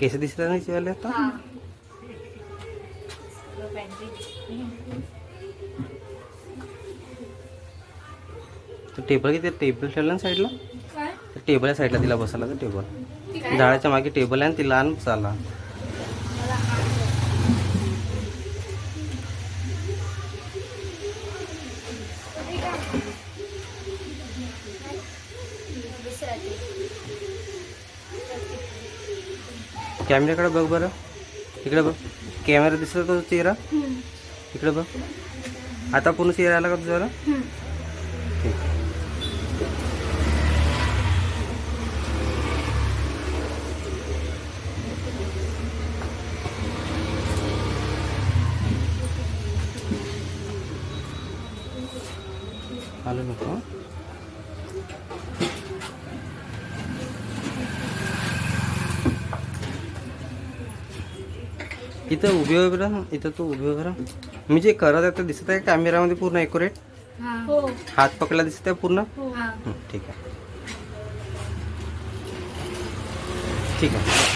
केस दिसत नाही शिवायला आता. टेबल किती टेबल ठेवला ना साईडला. टेबल आहे साईडला तिला बसायला. तर टेबल झाडाच्या मागे टेबल आहे आणि ती लहान चाला. कॅमेऱ्याकडे बघ बरं. इकडे बघ. कॅमेरा दिसतो तो चेहरा. इकडे बघ. आता पूर्ण चेहरा आला का तुझ्याला. आलं नको. इथं उभी वगैरे राहा. इथं तू उभी वगैरे राहा. मी जे करत आहे ते दिसत आहे कॅमेरामध्ये पूर्ण ॲक्युरेट. हात पकडला दिसत आहे पूर्ण. ठीक आहे ठीक आहे.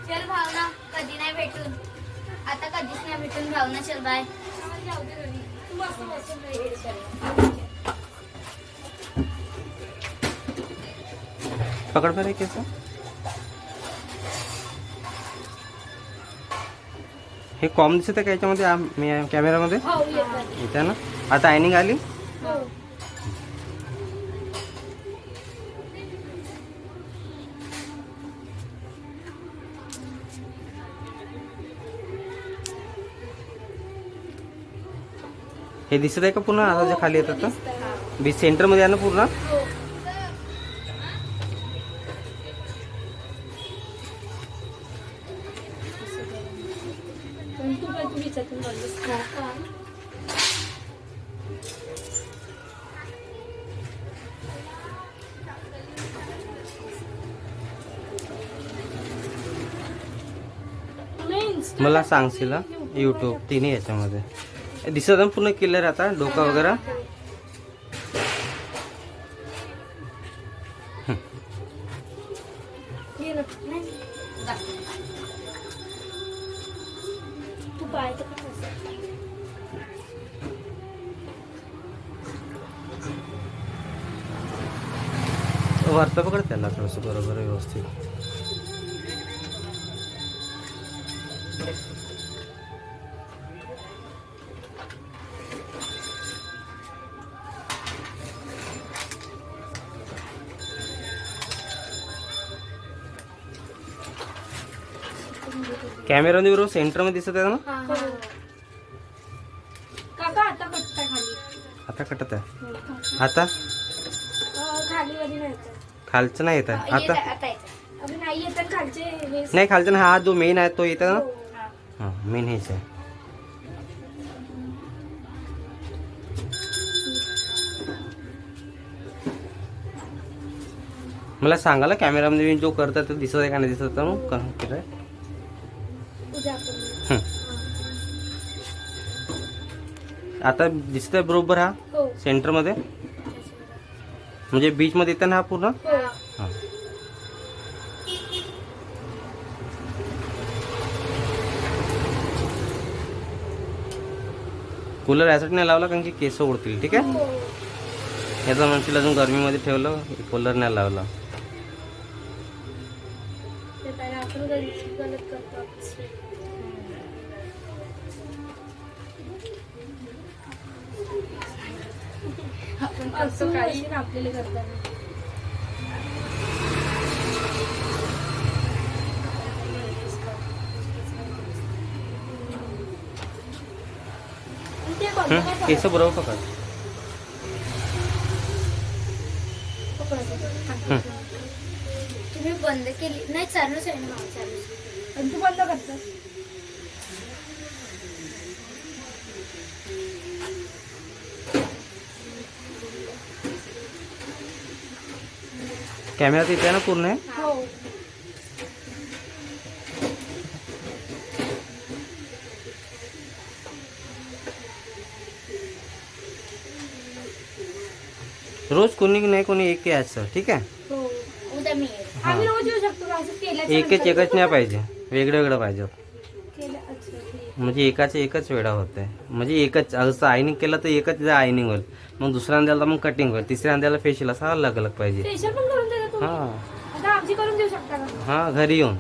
चल भावना, कधी नाही भेटून. आता कधीच नाही भेटून भावना. चल बाय. पकड बरं केस. हे कॉम दिसत आहे का याच्यामध्ये कॅमेरामध्ये. इथे ना आता आयनिंग आली. हे दिसत आहे का पूर्ण. आता जे खाली येतात तर बी सेंटरमध्ये आहे ना पूर्ण. मला सांगशील यूट्यूब तिन्ही याच्यामध्ये दिसत आहे पूर्ण क्लिअर. आता डोका वगैरे वरतं पकड त्याला थोडंसं बरोबर व्यवस्थित. कॅमेरामध्ये बरोबर सेंटरमध्ये दिसत आहे ना. काका आता कटता खाली. आता कटत आहे. आता खाली खालचं नाही येत आहे. आता अभी नाही येत खालचे. नाही खालचं ना. हा जो मेन आहे तो येत ना. हां मेन हेच आहे. मला सांगायला कॅमेरामध्ये मी जो करतात तो दिसत आहे का नाही दिसत. मग केलं आता दिसत आहे बरोबर. हा सेंटरमध्ये म्हणजे बीच मध्ये येतं ना हा पूर्ण. हां कूलर यासाठी नाही लावला कारण की केस उडतील. ठीक आहे. याचा म्हणशील अजून गरमीमध्ये ठेवलं कूलर नाही लावला. असं काही आपल्याला करताना ते कोणतं काय केस बरोबर पकड. पकडायचं? तुम्ही बंद केली नाही, चालूच आहे ना, चालूच. आणि तू बंद करतो. कॅमेरा तिथे आहे ना पूर्ण आहे. हो. रोज कोणी नाही कोणी एक यायचं, ठीक आहे. हो. उद्या मी येईल. आम्ही रोज येऊ शकतो का असं केल्याच्या एकच एकच नाही पाहिजे, वेगळं वेगळं पाहिजे. केलं अच्छा ठीक. म्हणजे एकाचे एकच वेळा होते. म्हणजे एकच जसं आयनिंग केलं तर एकच आयनिंग होईल, मग दुसऱ्यांदा मग कटिंग होईल, तिसऱ्यांदा फेशियल असं अलग अलग पाहिजे. फेशियल पण करून देता तुम्ही? हां आता आमची करून देऊ शकता का? हां घरी येऊन.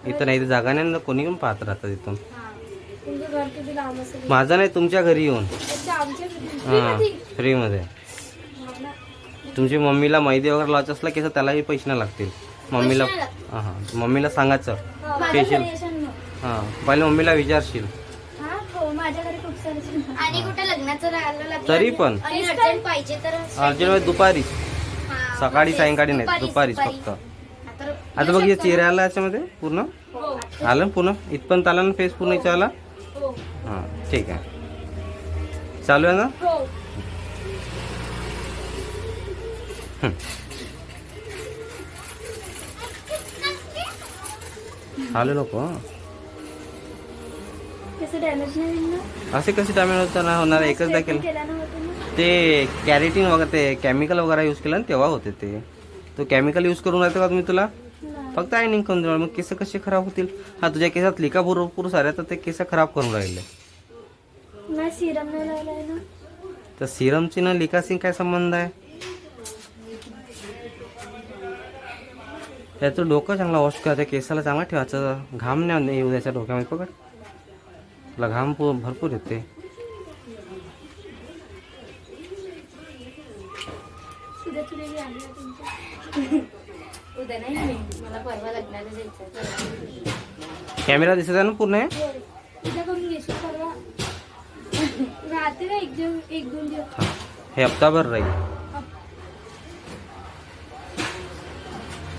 इथं नाही, इथं जागा नाही ना, कोणी पण पाहत राहतं इथून. तुमचं घर किती लांब असेल? माझं नाही, तुमच्या घरी येऊन. अच्छा, आमच्या घरी. हां फ्रीमध्ये? फ्रीमध्ये. हा ना. तुमची मम्मीला मेहंदी वगैरे लावायचं असलं की त्यालाही पैसे नाही लागतील. मम्मीला पैसे नाही हां मम्मीला सांगायचं. हा, माझ्या फेशियल. घरी येशील ना. हां पहिले मम्मीला विचारशील. हा, हो, माझ्या घरी खूप सारे आणि कुठे लग्नाचं राहिलं लग्न तरी पण आणि अर्जंट पाहिजे तर अर्जंट दुपारीच, हा, सकाळी मग सायंकाळी तेच, नाही, दुपारीच दुपारी. फक्त. आता आता बघ हे चेहरा आला याच्यामध्ये पूर्ण हो. आलं ना पूर्ण, इथपर्यंत आला ना फेस पूर्ण इथे आला. हो. हां ठीक आहे, चालू आहे ना. हो. आले नको. कसं डॅमेज नाही होईल ना? असे कसे डॅमेज होतं ना, होणार एकचदा केलं. केल्यानं होतं ना? ते कॅरेटीन वगैरे ते केमिकल वगैरे यूज केलं ना तेव्हा होते ते. तो केमिकल यूज करून राहतो का तुम्ही तुला? नाही. फक्त आयनिंग करून देणार, मग केस कसे खराब होतील. हा तुझ्या केसात लिका भरपूर साऱ्या, तर ते केस खराब करून राहिले. नाही, सिरम नाही लावलाय ना. तर सिरमची ना लिकाशी काय संबंध आहे? त्याचं डोकं चांगला वॉश करा, त्या केसाला चांगला ठेवायचं, घाम नाही येऊ द्यायच्या डोक्यामध्ये. पकड, तुला घाम भरपूर येते. उद्या तुला बी आली ना तुमच्या? उद्या नाही मी, मला परवा लग्नाला जायचं. कॅमेरा दिसत आहे ना पूर्ण आहे. हो. उद्या करून घेशील परवा? राहते ना एक दोन दिवस. हे हप्ताभर राहील.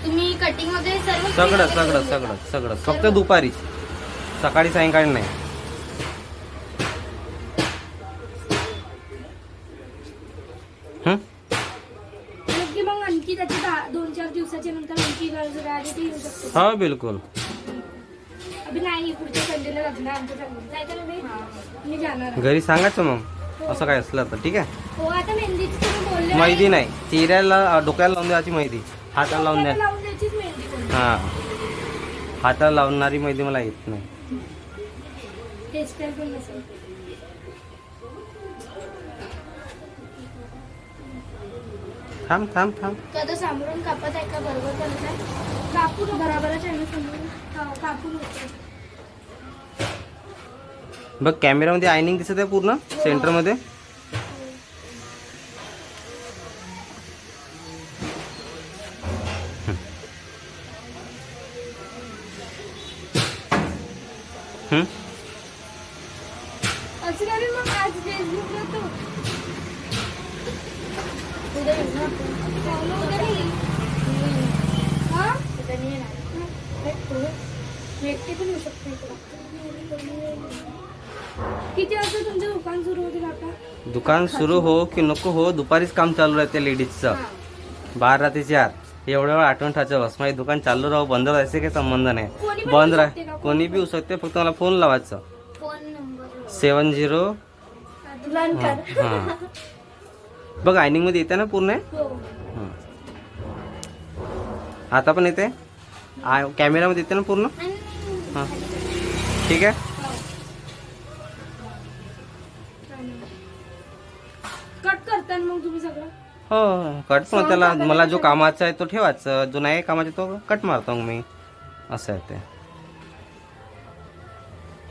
तुम्ही कटिंग वगैरे सर्व सगळं सगळं सगळं सगळं फक्त दुपारीच, सकाळी सायंकाळी नाही. योग्य, मग आणखी त्याची 2-4 दिवसाच्या नंतर आणखी गरज राहिली ती येऊ शकतो. हा बिलकुल. अभि नाही, पुढच्या संडेला लग्न आहे आमच्या फॅमिलीत. जायचं ना मी? मी जाणार आहे. घरी सांगायचं मग असं काय असलं तर, ठीक आहे. हो, आता मेहंदीची तुम्ही बोलले ना. मेहंदी नाही, चेहऱ्याला डोक्याला लावून द्यायची मेहंदी, हाताला लावून द्या. लावून द्यायचीच मेहंदी बोलले. हां हाताला लावणारी मेहंदी मला येत नाही. हेअरस्टाईल पण नसेल. थांब थांब थांब. कधी सामोरून कापत आहे का बरोबर करताय? कापून बराबरच आहे ना समोरून. हो, कापून होतं. बघ कॅमेरामध्ये आयनिंग दिसत आहे पूर्ण सेंटरमध्ये. असं काय रे, मग आज फेसबुकला तो उद्या येऊ ना आपण. उद्या नाही. हा? उद्या नाही येणार. व्यक्ती पण येऊ शकते इकडं. किती वाजता तुमचं दुकान सुरू होतील आता? दुकान सुरू हो की नको हो, दुपारीच काम चालू राहते लेडीजचं. 12 ते 4 एवढ्या वेळ आठवण ठेवायचं बस. माझे दुकान चालू राहू बंद राहायचे काही संबंध नाही. कोणी पण बंद येऊ राह शकते का? कोणी बी येऊ शकते, फक्त मला फोन लावायचं. Phone number 70. लंकर. हां बघ आयनिंग मध्ये येते ना पूर्ण आहे. हो. हां आता पण येते, कॅमेरामध्ये येते ना पूर्ण. हां ठीक आहे. कट करताना मग तुम्ही सगळं? हो कट पण त्याला, मला जो कामाचा आहे तो ठेवायचा, जो नाही कामाचा तो कट मारतो मग मी. असं आहे ते.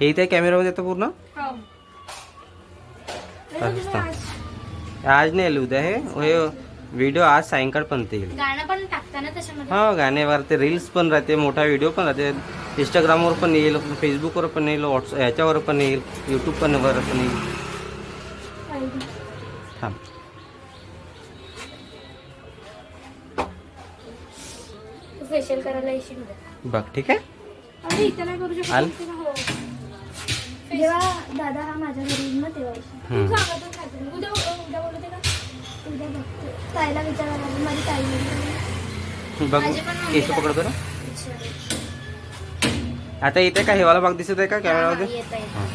हे इथे कॅमेरामध्ये येतं पूर्ण. हो. असं. आज नाही आले उद्या हे व्हिडिओ आज सायंकाळपर्यंत येईल. गाणं पण टाकता ना त्याच्यामध्ये? हा गाण्यावर ते रील्स पण राहते, मोठा व्हिडिओ पण राहते, इंस्टाग्रामवर पण येईल, फेसबुकवर पण येईल, व्हॉट्सअप ह्याच्यावर पण येईल, यूट्यूब पण वर पण येईल. थांब फेशियल करायला येशील उद्या. बघ ठीक आहे. अरे इथं नाही करू आल? शकत हो. जेव्हा दादा हा माझ्या घरी येईल ना तेव्हा येशील. तू हम्म. सांगतच नाही तुम्ही. उद्या उद्या बोलते का? उद्या बघते. ताईला विचारायला लागेल. माझी ताई येईल. बघ केस पकड बरं. आता इथे का हेवाला भाग दिसत आहे का कॅमेरामध्ये? येता येता. हां.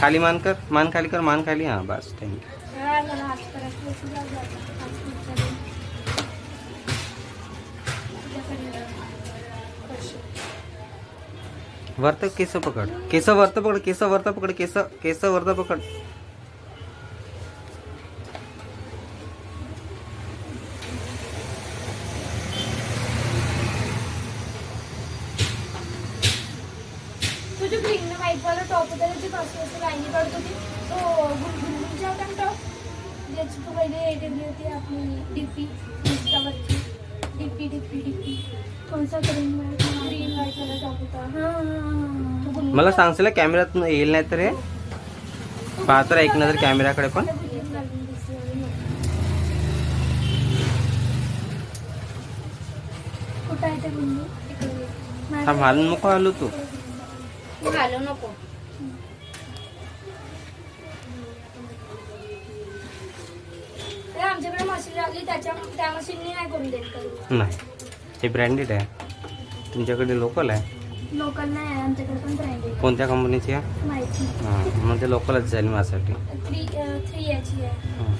खाली मान कर, मान खाली कर, मान खाली. हां बस थँक्यू. हा, मला हात करायचं असेल तर जाऊ. हात विचारेल. तुझ्याकडे करशील. वरत केस पकड, केस वरत पकड, केस वरत पकड, केस केस वरत पकड. तुझी ग्रीन व्हाईट वाला टॉप होता त्याची पासून अशी लाईनी काढत होती तो गुलगुलचा होता ना टॉप ज्याची तू पहिले हे ठेवली होती आपली डीपी इंस्टावरची डीपी कोणसा ग्रीन व्हाईट वाला टॉप होता तो गुलगुल- मला सांगशील कॅमेऱ्यात येईल नाही तर हे पाहत ऐक ना तर कॅमेऱ्याकडे पण. कुठं आहे ते गुलगुल? इकडे. थांब हालून नको हालू तू. घालू नको. ते आमच्याकडे मशीन लागली त्या मशीनने नाही करून देत कधी. नाही हे ब्रँडेड आहे, तुमच्याकडे लोकल आहे. लोकल नाही आहे आमच्याकडे पण ब्रँडेड कोणत्या कंपनीची आहे? माहिती हां मग ते लोकलच जाईल माझ्यासाठी. 3 याची आहे हां.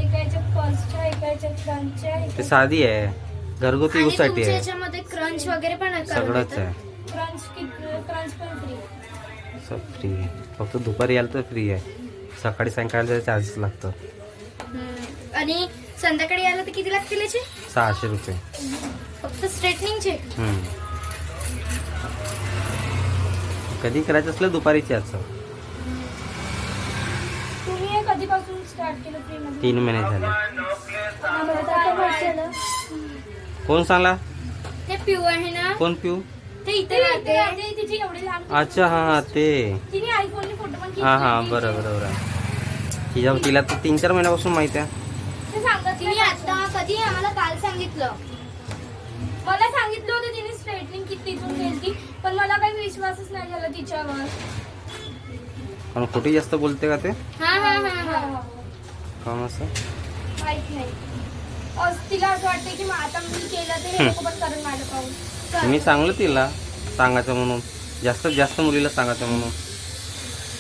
एका याच्या फर्स्टच्या एका याच्या फ्रंटच्या ते साधी आहे, घरगुती आणि यूजसाठी तुमच्या आहे, याच्यामध्ये क्रंच वगैरे पण आहे का? सगळंच आहे. क्रंच पण फ्री सब फ्री आहे, फक्त दुपारी यायला तर फ्री आहे, सकाळी सायंकाळला चार्जेस लागतं. आणि संध्याकाळी आलं तर किती लागतील याचे? 600 रुपये. फक्त स्ट्रेटनिंगचे? कधी करायचं असलं दुपारीच याचं. तुम्ही हे कधीपासून स्टार्ट केलं फ्री मध्ये? 3 महिने झाले. आम्हाला तर आता माहिती झालं. कोण सांगला? ते पिऊ आहे ना, कोण पिऊ? ते इथे राहते. ते तिची एवढी लांब अच्छा हा ते. तिने आयफोनने फोटो पण हा हा घेतले. बरोबर आहे. तिला तर 3-4 महिन्यापासून माहिती आहे. ते सांगत तिने नाही. आता कधी आम्हाला काल सांगितलं. मला सांगितलं होतं तिने स्ट्रेटनिंग किती इथून केली पण मला काही विश्वासच नाही झाला तिच्यावर. पण कुठे जास्त बोलते का ते? हा हा हा हा. काम असं माहित नाही. तिला असं वाटतं की आता मी केलं तर हे लोक पण करून माझं पाहून. मी सांगलं तिला सांगायचं म्हणून, जास्तीत जास्त मुलीला सांगायचं म्हणून.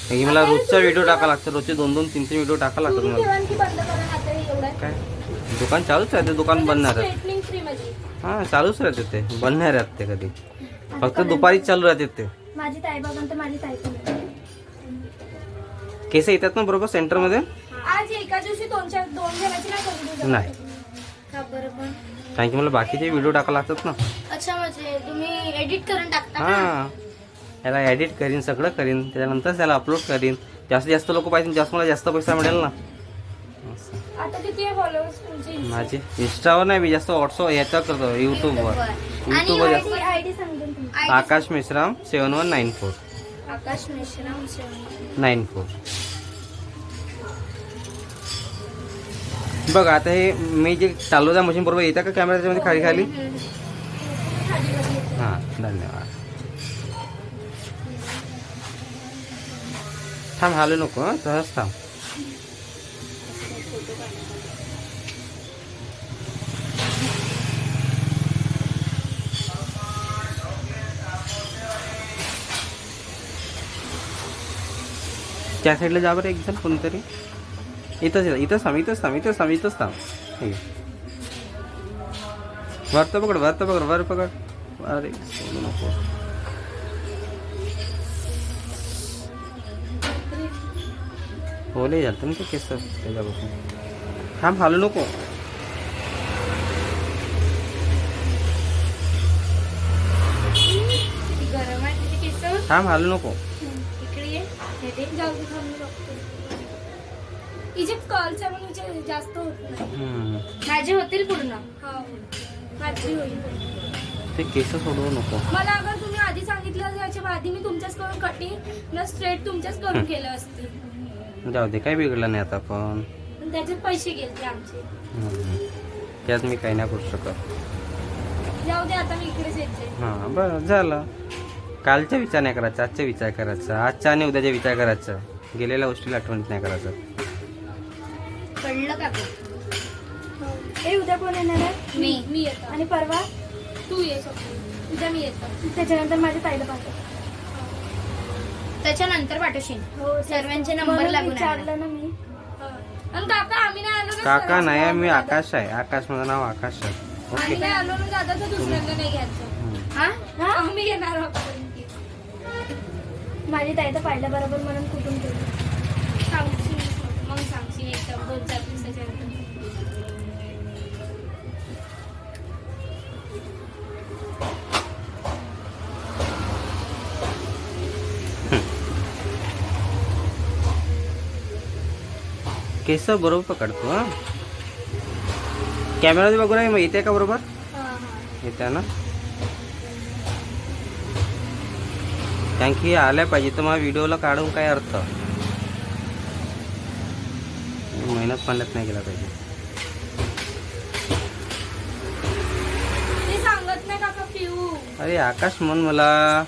कारण की मला रोजचा व्हिडिओ टाका लागतं, रोजचे 2-2, 3-3 व्हिडिओ टाका लागतात तुम्ही मला. ठेवा की बंद करा आता हे एवढं. काय दुकान चालूच राहते, दुकान बंद नाही राहत. स्ट्रेटनिंग फ्री मध्ये. हां चालूच राहते ते, बंद नाही राहत ते कधी, फक्त दुपारीच चालू राहते ते. माझी ताई बघून तर माझी ताई पण. केस येतात ना बरोबर सेंटरमध्ये? आज एका दिवशी दोन जणांची नाही करून देऊ शकत. नाही, का बरं पण? कारण की मला बाकीचे व्हिडिओ टाका लागतात ना. अच्छा म्हणजे तुम्ही एडिट करून टाकता का? हां याला एडिट करीन, सगळं करीन, त्याच्यानंतर त्याला अपलोड करीन. जास्तीत जास्त लोक पाहिजे, जास्त मला जास्त पैसा मिळेल ना. असं. आता किती आहे फॉलोअर्स तुमचे? माझे इंस्टावर नाही, मी जास्त व्हॉट्सअप याचा करतो, युट्यूबवर. आणि युट्यूबवर जास्त. आयडी सांगेन तुम्ही. ID आकाश मेश्राम 7194 आकाश मेश्राम 94. बघ आता हे मी जे चालू त्या मशीन बरोबर येतं का कॅमेऱ्याच्या मध्ये खाली खाली? हां धन्यवाद. थांब हालू नको हं, तसंच थांब. त्या साईडला जा बरं एक जण कोणतरी. इथंच थांब. हे. वरतं पकड वर पकड. अरे सोडू नको. ओले जातं ना ते केस त्याच्यापासून. थांब हालू नको. गरम आहे तिथे केस. थांब हालू नको. इकडे ये. हे दे. जाऊ दे, थांब मी बघते. हिचे कर्लच्या पण हिचे जास्त होत नाही. माझे होतील पूर्ण. हो माझी होईल. ते केस सोडवू नको. मला अगर तुम्ही आधी सांगितलं याच्या आधी मी तुमच्याच करून कटिंग न स्ट्रेट तुमच्याच करून केलं असते. जाऊ दे, काही बिघडलं नाही आता. पण त्याच्यात पैसे गेले आमचे. त्यात मी काही नाही करू शकत. जाऊ दे आता मी इकडेच येते. हां बरं झालं. कालचा विचार नाही करायचा, आजचा विचार करायचा. आजचा आणि उद्याचा विचार करायचा. गेलेल्या गोष्टीला आठवणीत नाही करायचं. कळलं का? ए उद्या कोण येणार आहे? मी येतो. आणि परवा तू ये. उद्या मी येतो. त्याच्यानंतर माझ्या ताईला पाठव. त्याच्यानंतर पाठवशील. हो सर्वांचे नंबर लागून विचारलं ना मी. आणि काका आम्ही नाही आलो ना. काका नाही, मी आकाश आहे. आकाश, माझं नाव आकाश आहे. आम्ही ओके. नाही आलो ना दादा तर दुसऱ्यांना नाही घ्यायचं. हा आम्ही घेणार आहोत. माझी ताई तर पाहिलं बरोबर म्हणून कुठून केलं सांगशील. मग सांगशील एकदम 2-4 दिवसाच्या नंतर. केस बरोबर पकडतो. हा कॅमेरामध्ये बघू नाही, मग येते का बरोबर? येते ना. कारण की आल्या पाहिजे तर मला व्हिडिओला काढून काय अर्थ. मेहनत पाण्यात नाही गेला पाहिजे. ते सांगत नाही काका पिऊ. अरे आकाश म्हण मला.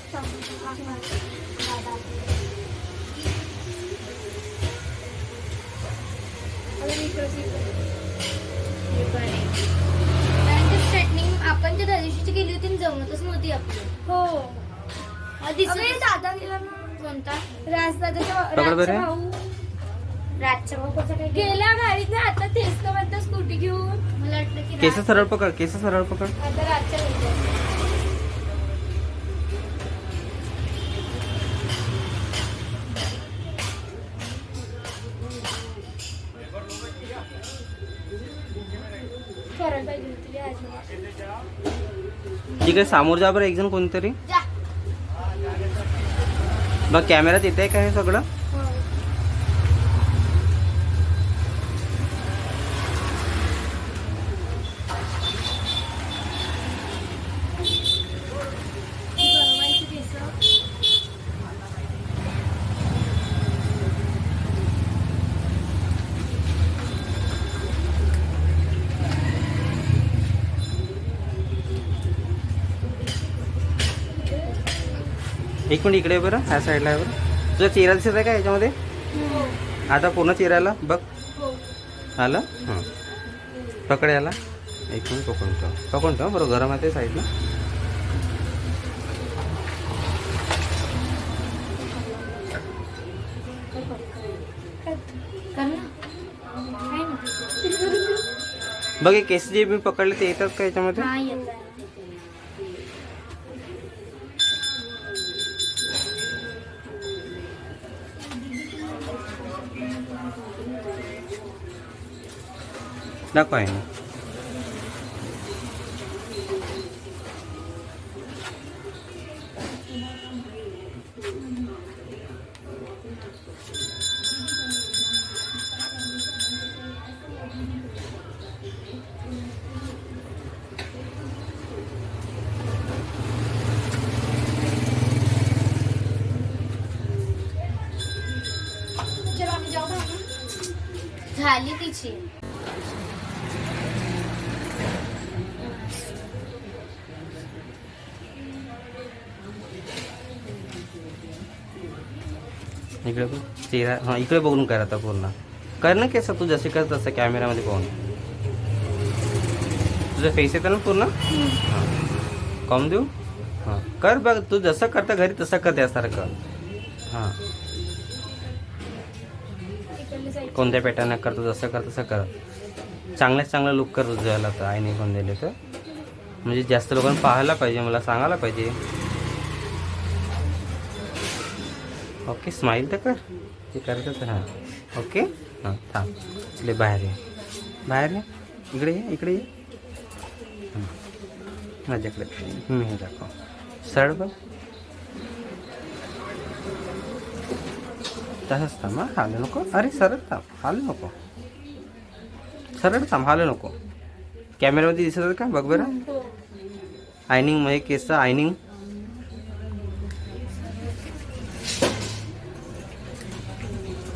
स्ट्रेटनिंग आपण ज्या दिवशीची केली होती जमतच नव्हती आपली. हो दिसली दादा गेला ना. कोणता? पकड बरं. भाऊ रातच्या भाऊ गेल्या गाडीत ना. आता तेच तर म्हणतात स्कूटी घेऊन. मला वाटलं की केस सरळ पकड, केस सरळ पकड. आता रातच्या करायला पाहिजे होती आज. ठीक आहे, समोर जा बरं एक जण कोणतरी. जा. बघ कॅमेऱ्यात येत आहे का हे सगळं? एक मिनिट इकडे बरं, ह्या साईडला आहे बरं. तुझा चेहरा दिसत आहे का याच्यामध्ये? आता पूर्ण चेहऱ्याला बघ. आलं. हां पकड याला. एक मिनिट पकडून ठेव बरं. गरम आहे ते साईडला. बघ हे केस जे मी पकडले ते येतात का याच्यामध्ये? हा येत आहे. दाखव आहे ना. झाली तिची. इकडे बघ चेहरा. हां इकडे बघून कर आता पूर्ण. कर ना केस तू जसे कर तसं कॅमेरामध्ये पाहून. तुझं फेस येतं ना पूर्ण. हां कम देऊ. हां कर बघ तू जसं करता घरी तसं कर त्यासारखं. हां कोणत्या पॅटर्न करतो जसं कर तसं कर. चांगलं लुक कर तुझ्याला. तर आईने कोण दिले तर म्हणजे जास्त लोकांना पाहायला पाहिजे, मला सांगायला पाहिजे. ओके स्माईल तर कर. ते करतच. हां ओके. हां थांब. चले बाहेर ये. बाहेर ये. इकडे ये. माझ्याकडे मी हे दाखव. सरळ बघ. तसंच थांब, हा हालू नको. अरे सरळ थांब, हालू नको. सरळ थांब, हालू नको. कॅमेऱ्यामध्ये दिसत का बघ बरं. हो. आयनिंग मध्ये केस आयनिंग.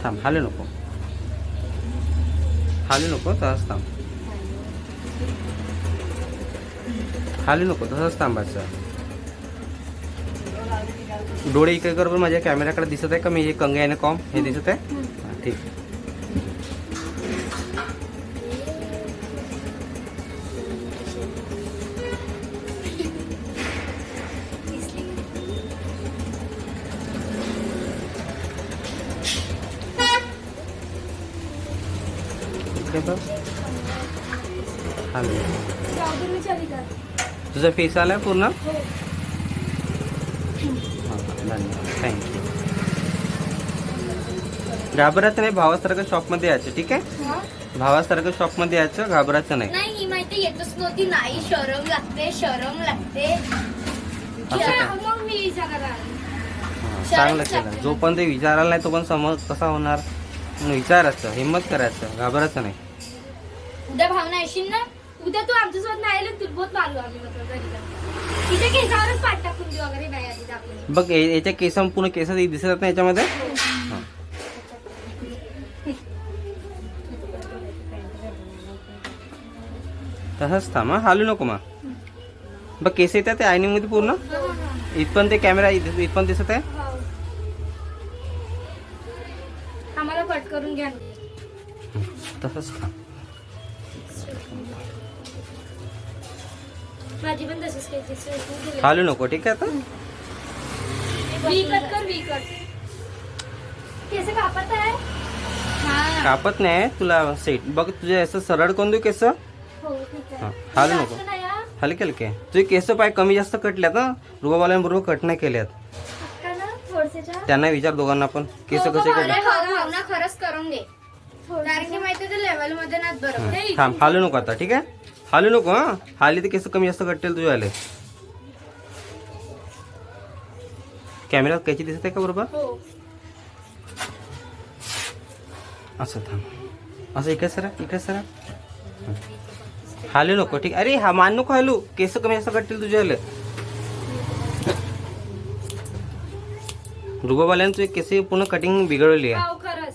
थांब, हालू नको. हालू नको, तसंच थांब. हालू नको, तसंच थांबायचं. डोळे इकडे कर बरं. माझ्या कॅमेऱ्याकडे दिसत आहे का मी हे कंगे आणि कॉम हे दिसत आहे. हा, ठीक. इकडे बघ. हालू नको. जाऊदूरची आली का? तुझा फेस आलाय पूर्ण. हो. हां, धन्यवाद, थँक्यू. घाबरायचं नाही, भावासारखं शॉपमध्ये यायचं, ठीक आहे. हा? भावासारखं शॉपमध्ये यायचं, घाबरायचं नाही. नाही ही माहिती येतच नव्हती. नाही शरम लागते, शरम लागते. असं का? मग मी विचारणार. हां, चांगलं केलं. जो पण ते विचारायला नाही तो पण समज कसा होणार. म्हणून विचारायचं, हिंमत करायचं, घाबरायचं नाही. उद्या भावना येशील ना, उद्या तू आमच्यासोबत नाही आलं तुला बहुत मारू आम्ही मतलब घरी जाऊन. तिच्या केसावरच पाठ टाकून देऊ वगैरे नाही आधी आपल्याला. बघ याच्या केस पूर्ण केस दिसत नाही याच्यामध्ये. हां. तसंच थांब, हा हालू नको मग. बघ केस येतात ते आयनिंग मध्ये पूर्ण. इथपण ते कॅमेरा इथपण दिसत आहे. हो. आम्हाला कट करून घ्या. तसंच थांब. माझी पण तशीच केली. हालू नको, ठीक आहे. आता वी कट कर, वी कट. केस कापत आहे. हा कापत नाही तुला सेट. बघ तुझे असं सरळ करून देऊ केस. हो ठीक आहे. हां, हालू नको. जास्त नाही हा. हलके हलके. तुझे केस पाय कमी जास्त कटल्यात ना. रुबाबाला बरोबर कट नाही केल्यात. का ना थोडसेच्या त्यांना विचार दोघांना पण केस हो, कसे हो, कटले. भावना खरंच करून घे. कारण की माहिती ते लेवल मध्ये नाच बरोबर. थांब, हालू नको आता, ठीक आहे. हालू नको. हा हाली तर केस कमी जास्त कटतील तुझे आले. कॅमेरा कैची दिसत आहे का बरोबर. हो. असं थांब. असं इकडे सरा, इकडे सरा. हालू नको, ठीक. अरे हा मान नको हालू. केस कमी जास्त कटतील तुझे आले. रुबाबाल्यानं तुझे केस पूर्ण कटिंग बिघडवली आहे. हो, खरंच.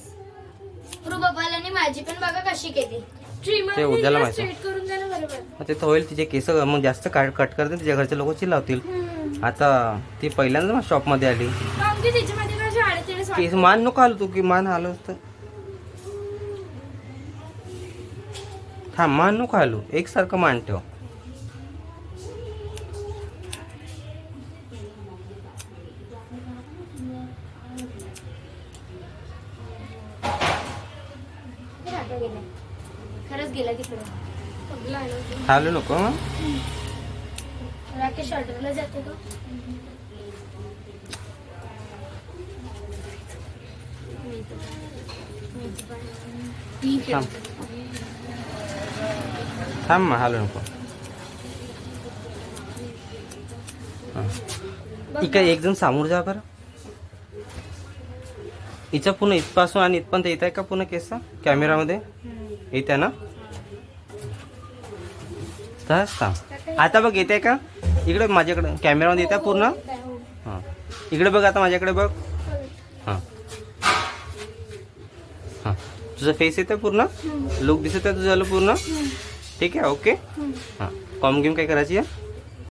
रुबाबालाने माझी पण बघा कशी केली. ट्रिमर ते उद्याला माहिती. स्ट्रेट करून द्या ना बरोबर. ते तर होईल. तिचे केस मग जास्त कट करते तिच्या घरचे लोक चिल्लावतील. आता ती पहिल्यांदा शॉपमध्ये आली. आमची तिच्यामध्ये काय शाळेत केस मान नको हालू तू, की मान हालव तर. थांब, मान नको हालू. एकसारखं मान ठेव. खरंच गेला तिकडे. हालू नको. हं? राकेश ऑर्डरला जाते का? थांब. थांब मग, हालू नको. हां. इकडे एक जण समोर जा बरं. हिचं पूर्ण इथपासून आणि इथपर्यंत येत आहे का पूर्ण केस कॅमेरामध्ये येत आहे ना. तसंच थांब. आता बघ येते का इकडे माझ्याकडे कॅमेरामध्ये येत आहे पूर्ण. हां, इकडे बघ आता माझ्याकडे बघ. हां हां, तुझं फेस येतं पूर्ण. लुक दिसत आहे तुझं पूर्ण. ठीक आहे, ओके. हां, कॉम गेम काय करायची आहे.